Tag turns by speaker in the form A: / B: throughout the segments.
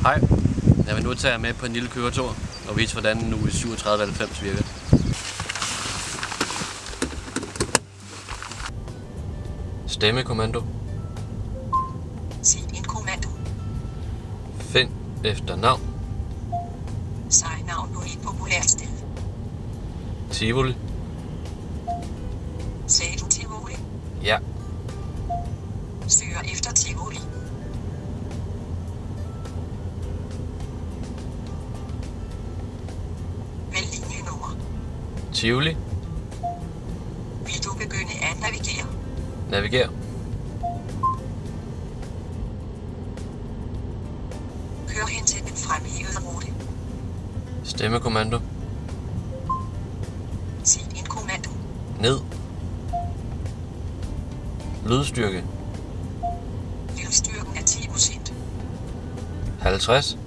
A: Hej, jeg vil nu tage jer med på en lille køretur og vise hvordan en UE 3790 virker. Stemmekommando.
B: Sig en kommando.
A: Find efter navn.
B: Sig navn på et populært sted.
A: Tivoli.
B: Sagde du Tivoli?
A: Ja.
B: Søger efter Tivoli. Vælg linjenummer.
A: Tivoli.
B: Vil du begynde at navigere?
A: Naviger.
B: Kør hen til den fremhævede rute.
A: Stemmekommando.
B: Sig en kommando.
A: Ned. Lydstyrke.
B: Lydstyrken er 10%.
A: 50.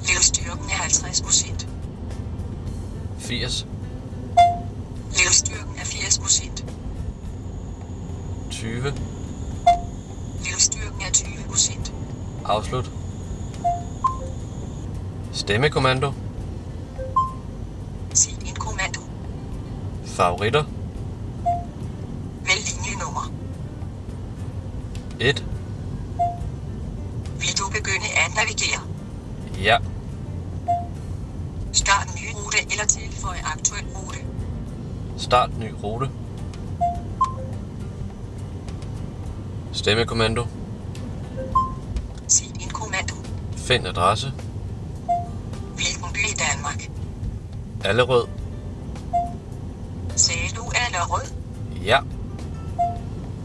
B: Lydstyrken er 50%.
A: 80.
B: Lydstyrken er 80%.
A: 20.
B: Lydstyrken er 20%.
A: Afslut. Stemmekommando.
B: Sig en kommando.
A: Favoritter.
B: Vælg linjenummer.
A: 1.
B: Vil du begynde at navigere?
A: Ja.
B: Start ny rute eller tilføj aktuel rute.
A: Start ny rute. Stemmekommando.
B: Sig en kommando.
A: Find adresse.
B: Hvilken by i Danmark?
A: Allerød.
B: Sagde du Allerød?
A: Ja.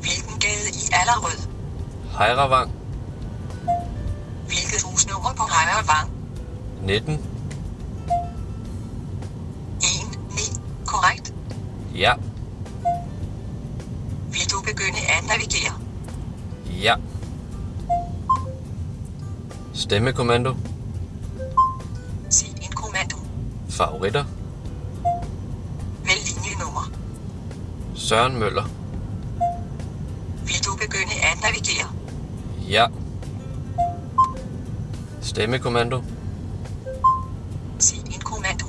B: Hvilken gade i Allerød?
A: Hejravang.
B: Hvilket husnummer på Hejravang?
A: 19.
B: 1-9, korrekt.
A: Ja.
B: Vil du begynde at navigere?
A: Ja. Stemmekommando.
B: Sig en kommando.
A: Favoritter.
B: Vælg linjenummer.
A: Søren Møller.
B: Vil du begynde at navigere?
A: Ja. Stemmekommando.
B: Sig en kommando.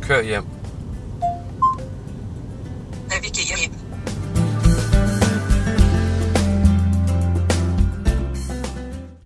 A: Kør hjem.